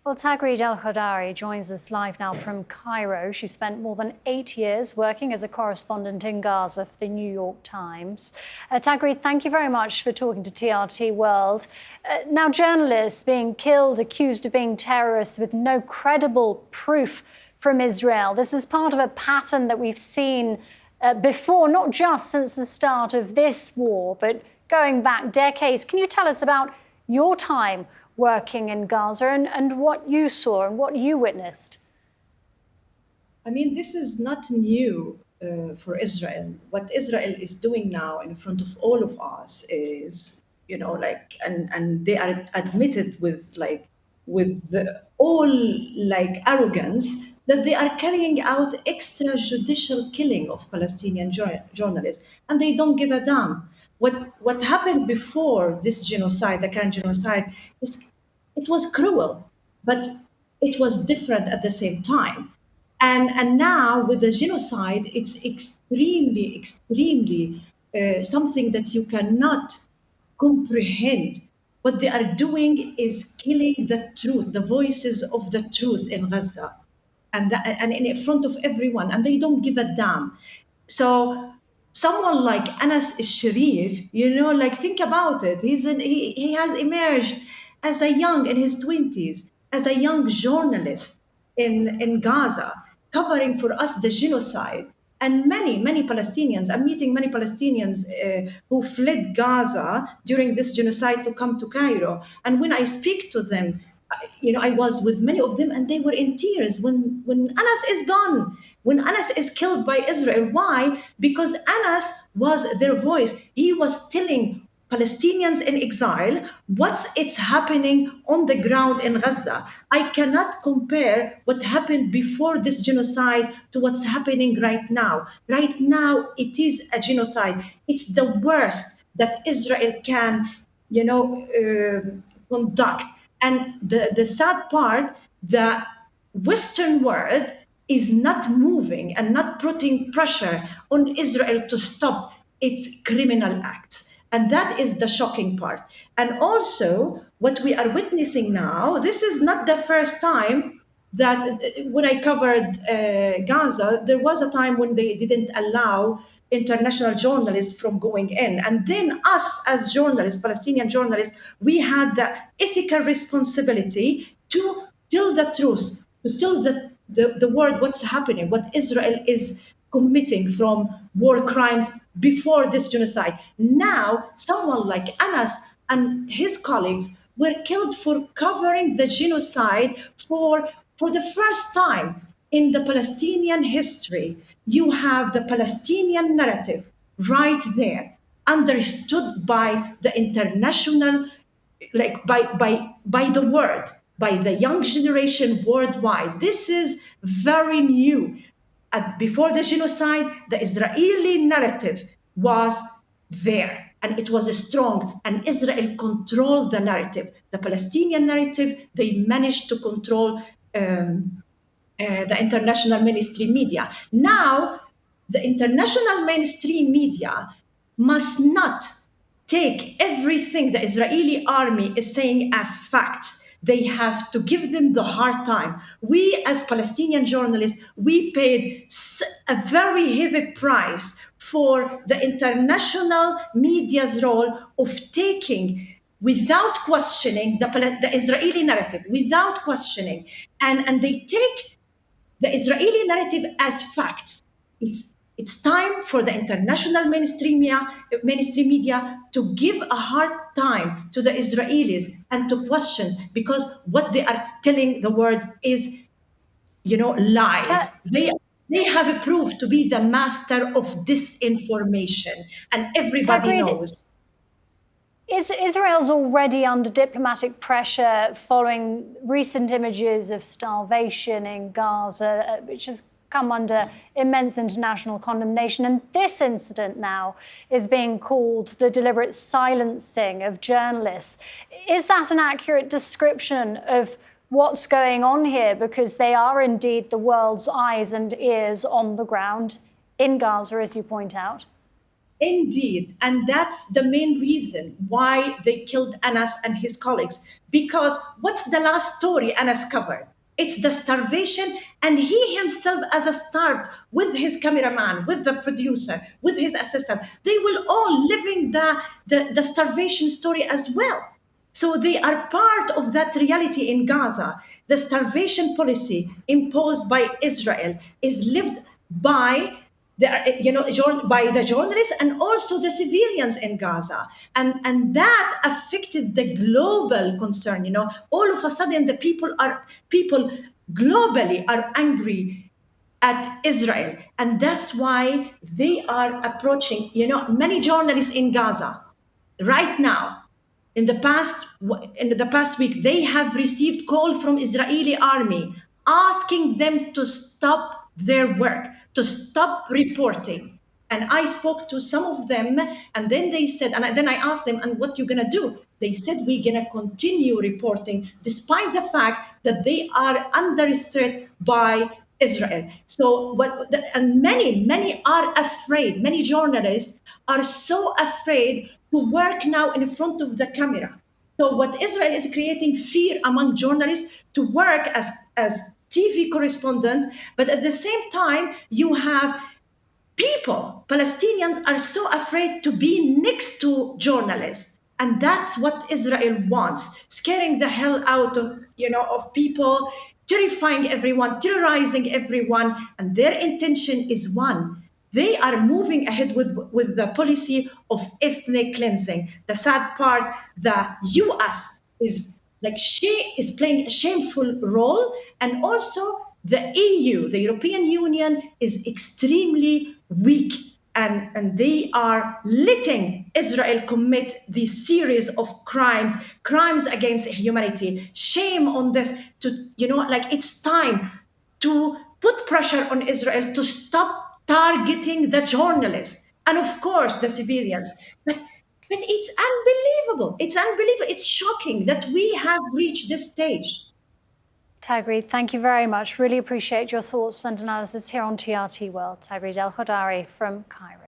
Well, Taghreed Elkhodry joins us live now from Cairo. She spent more than 8 years working as a correspondent in Gaza for the New York Times. Taghreed, thank you very much for talking to TRT World. Now, journalists being killed, accused of being terrorists with no credible proof from Israel. This is part of a pattern that we've seen before, not just since the start of this war, but going back decades. Can you tell us about your time working in Gaza and what you saw and what you witnessed? I mean, this is not new for Israel. What Israel is doing now in front of all of us is, and they are admitted with all arrogance that they are carrying out extrajudicial killing of Palestinian journalists, and they don't give a damn. What happened before this genocide, the current genocide, it was cruel, but it was different at the same time. And now with the genocide, it's extremely something that you cannot comprehend. What they are doing is killing the truth, the voices of the truth in Gaza, and in front of everyone, and they don't give a damn. So someone like Al-Sharif, think about it. He has emerged as a young, in his 20s, as a young journalist in Gaza, covering for us the genocide. And many Palestinians, I'm meeting many Palestinians who fled Gaza during this genocide to come to Cairo. And when I speak to them, I was with many of them and they were in tears when Anas is gone, when Anas is killed by Israel. Why? Because Anas was their voice. He was telling Palestinians in exile it's happening on the ground in Gaza. I cannot compare what happened before this genocide to what's happening right now. Right now, it is a genocide. It's the worst that Israel can, conduct. And the sad part, the Western world is not moving and not putting pressure on Israel to stop its criminal acts. And that is the shocking part. And also, what we are witnessing now, this is not the first time that when I covered Gaza, there was a time when they didn't allow international journalists from going in. And then us as journalists, Palestinian journalists, we had the ethical responsibility to tell the truth, to tell the world what's happening, what Israel is committing from war crimes before this genocide. Now, someone like Anas and his colleagues were killed for covering the genocide for the first time in the Palestinian history. You have the Palestinian narrative right there, understood by the international, by the world, by the young generation worldwide. This is very new. Before the genocide, the Israeli narrative was there and it was strong, and Israel controlled the narrative. The Palestinian narrative, they managed to control the international mainstream media. Now, the international mainstream media must not take everything the Israeli army is saying as facts. They have to give them the hard time. We, as Palestinian journalists, we paid a very heavy price for the international media's role of taking, without questioning, the Israeli narrative, without questioning. And they take the Israeli narrative as facts. It's time for the international mainstream media to give a hard time to the Israelis and to questions, because what they are telling the world is, lies. They have proved to be the master of disinformation, and everybody knows. Israel's already under diplomatic pressure following recent images of starvation in Gaza, which has come under immense international condemnation. And this incident now is being called the deliberate silencing of journalists. Is that an accurate description of what's going on here? Because they are indeed the world's eyes and ears on the ground in Gaza, as you point out. Indeed, and that's the main reason why they killed Anas and his colleagues. Because what's the last story Anas covered? It's the starvation, and he himself, as a start, with his cameraman, with the producer, with his assistant, they will all living the starvation story as well. So they are part of that reality in Gaza. The starvation policy imposed by Israel is lived by by the journalists and also the civilians in Gaza, and that affected the global concern. All of a sudden, the people globally are angry at Israel, and that's why they are approaching. Many journalists in Gaza right now, in the past week, they have received call from Israeli army asking them to stop their work, to stop reporting. And I spoke to some of them, and then they said, and then I asked them, and what you gonna do? They said, we're gonna continue reporting despite the fact that they are under threat by Israel. So, and many are afraid. Many journalists are so afraid to work now in front of the camera. So, what Israel is creating fear among journalists to work as TV correspondent, but at the same time, you have Palestinians are so afraid to be next to journalists. And that's what Israel wants, scaring the hell out of people, terrifying everyone, terrorizing everyone. And their intention is one. They are moving ahead with the policy of ethnic cleansing. The sad part, the US is playing a shameful role, and also the EU, the European Union, is extremely weak, and they are letting Israel commit this series of crimes against humanity. Shame on this. It's time to put pressure on Israel to stop targeting the journalists and, of course, the civilians. But it's unbelievable. It's unbelievable. It's shocking that we have reached this stage. Taghreed, thank you very much. Really appreciate your thoughts and analysis here on TRT World. Taghreed Elkhodry from Cairo.